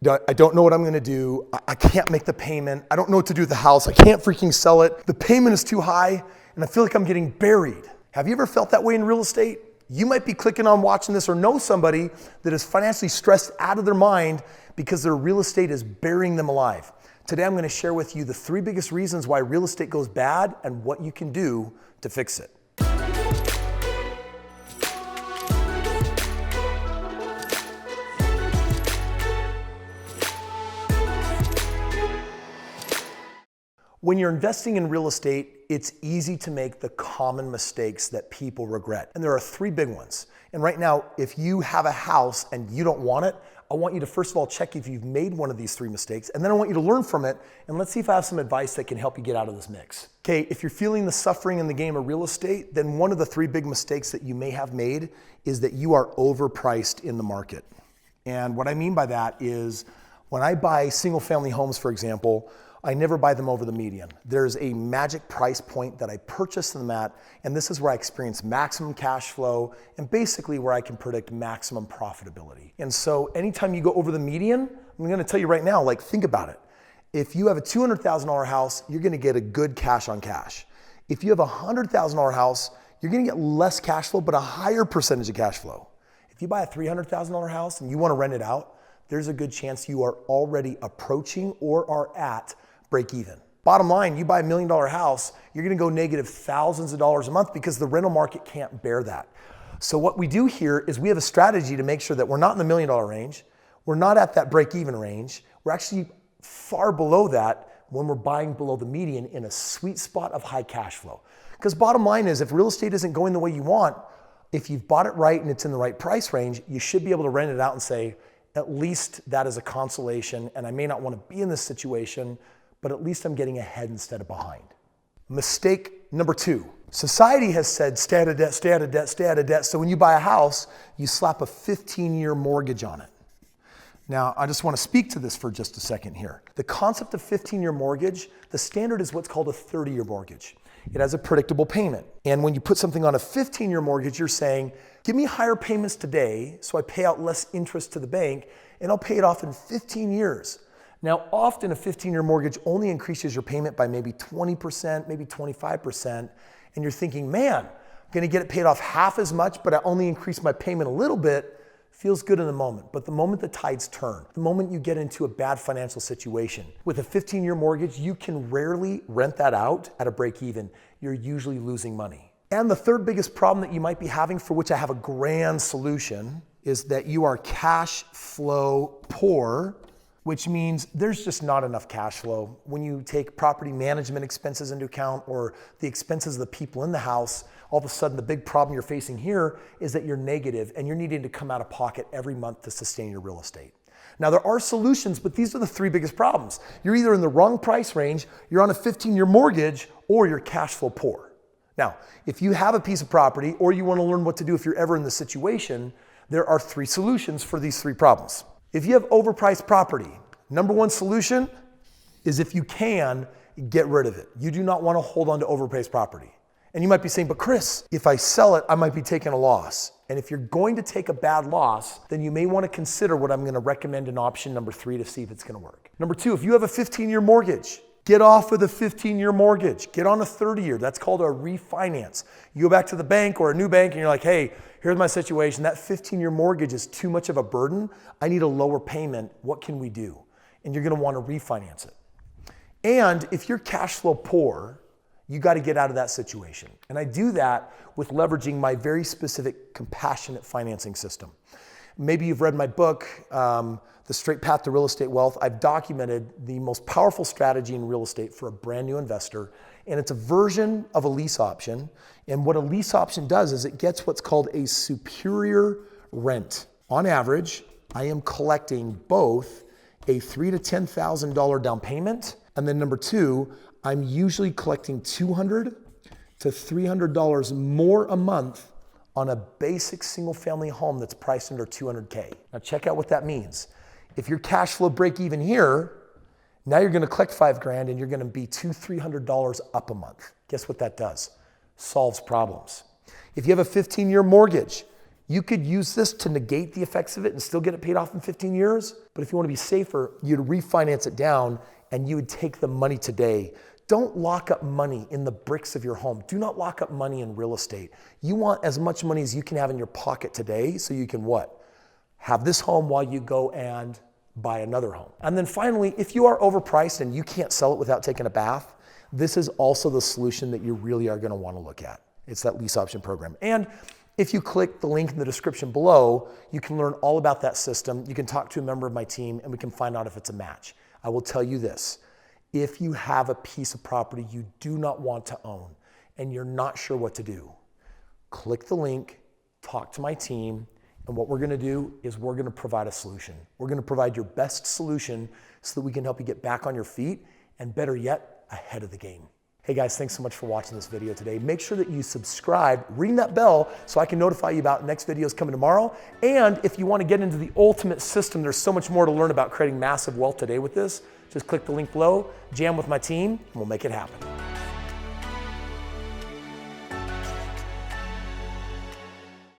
I don't know what I'm gonna do. I can't make the payment. I don't know what to do with the house. I can't freaking sell it. The payment is too high and I feel like I'm getting buried. Have you ever felt that way in real estate? You might be clicking on watching this or know somebody that is financially stressed out of their mind because their real estate is burying them alive. Today I'm gonna share with you the 3 biggest reasons why real estate goes bad and what you can do to fix it. When you're investing in real estate, it's easy to make the common mistakes that people regret. And there are 3 big ones. And right now, if you have a house and you don't want it, I want you to first of all check if you've made one of these 3 mistakes, and then I want you to learn from it, and let's see if I have some advice that can help you get out of this mix. Okay, if you're feeling the suffering in the game of real estate, then one of the 3 big mistakes that you may have made is that you are overpriced in the market. And what I mean by that is when I buy single family homes, for example, I never buy them over the median. There's a magic price point that I purchase them at, and this is where I experience maximum cash flow and basically where I can predict maximum profitability. And so anytime you go over the median, I'm gonna tell you right now, like think about it. If you have a $200,000 house, you're gonna get a good cash on cash. If you have a $100,000 house, you're gonna get less cash flow, but a higher percentage of cash flow. If you buy a $300,000 house and you wanna rent it out, there's a good chance you are already approaching or are at break even. Bottom line, you buy $1 million house, you're gonna go negative thousands of dollars a month because the rental market can't bear that. So what we do here is we have a strategy to make sure that we're not in the $1 million range, we're not at that break even range, we're actually far below that when we're buying below the median in a sweet spot of high cash flow. Because bottom line is if real estate isn't going the way you want, if you've bought it right and it's in the right price range, you should be able to rent it out and say, at least that is a consolation, and I may not want to be in this situation, but at least I'm getting ahead instead of behind. Mistake number 2. Society has said stay out of debt, stay out of debt, stay out of debt. So when you buy a house, you slap a 15-year mortgage on it. Now, I just want to speak to this for just a second here. The concept of 15-year mortgage, the standard is what's called a 30-year mortgage. It has a predictable payment. And when you put something on a 15-year mortgage, you're saying, give me higher payments today so I pay out less interest to the bank and I'll pay it off in 15 years. Now, often a 15-year mortgage only increases your payment by maybe 20%, maybe 25%, and you're thinking, man, I'm gonna get it paid off half as much, but I only increase my payment a little bit. Feels good in the moment, but the moment the tides turn, the moment you get into a bad financial situation, with a 15-year mortgage, you can rarely rent that out at a break even. You're usually losing money. And the 3rd biggest problem that you might be having, for which I have a grand solution, is that you are cash flow poor, which means there's just not enough cash flow. When you take property management expenses into account or the expenses of the people in the house, all of a sudden the big problem you're facing here is that you're negative and you're needing to come out of pocket every month to sustain your real estate. Now there are solutions, but these are the 3 biggest problems. You're either in the wrong price range, you're on a 15-year mortgage, or you're cash flow poor. Now, if you have a piece of property or you want to learn what to do if you're ever in this situation, there are 3 solutions for these 3 problems. If you have overpriced property, number 1 solution is if you can, get rid of it. You do not want to hold on to overpriced property. And you might be saying, but Kris, if I sell it, I might be taking a loss. And if you're going to take a bad loss, then you may want to consider what I'm going to recommend in option number 3 to see if it's going to work. Number 2, if you have a 15-year mortgage, get off with a 15-year mortgage. Get on a 30-year. That's called a refinance. You go back to the bank or a new bank and you're like, hey, here's my situation. That 15-year mortgage is too much of a burden. I need a lower payment. What can we do? And you're going to want to refinance it. And if you're cash flow poor, you got to get out of that situation. And I do that with leveraging my very specific compassionate financing system. Maybe you've read my book, The Strait Path to Real Estate Wealth. I've documented the most powerful strategy in real estate for a brand new investor. And it's a version of a lease option. And what a lease option does is it gets what's called a superior rent. On average, I am collecting both a $3,000 to $10,000 down payment. And then number 2, I'm usually collecting $200 to $300 more a month on a basic single family home that's priced under $200K. Now check out what that means. If your cash flow break even here, now you're gonna collect $5,000 and you're gonna be $200-300 up a month. Guess what that does? Solves problems. If you have a 15-year mortgage, You could use this to negate the effects of it and still get it paid off in 15 years. But if you want to be safer, you'd refinance it down and you would take the money today. Don't lock up money in the bricks of your home. Do not lock up money in real estate. You want as much money as you can have in your pocket today so you can what? Have this home while you go and buy another home. And then finally, if you are overpriced and you can't sell it without taking a bath, this is also the solution that you really are going to want to look at. It's that lease option program. And if you click the link in the description below, you can learn all about that system. You can talk to a member of my team and we can find out if it's a match. I will tell you this. If you have a piece of property you do not want to own and you're not sure what to do, click the link, talk to my team, and what we're going to do is we're going to provide a solution. We're going to provide your best solution so that we can help you get back on your feet and better yet, ahead of the game. Hey guys, thanks so much for watching this video today. Make sure that you subscribe, ring that bell so I can notify you about next videos coming tomorrow. And if you want to get into the ultimate system, there's so much more to learn about creating massive wealth today with this. Just click the link below, jam with my team, and we'll make it happen.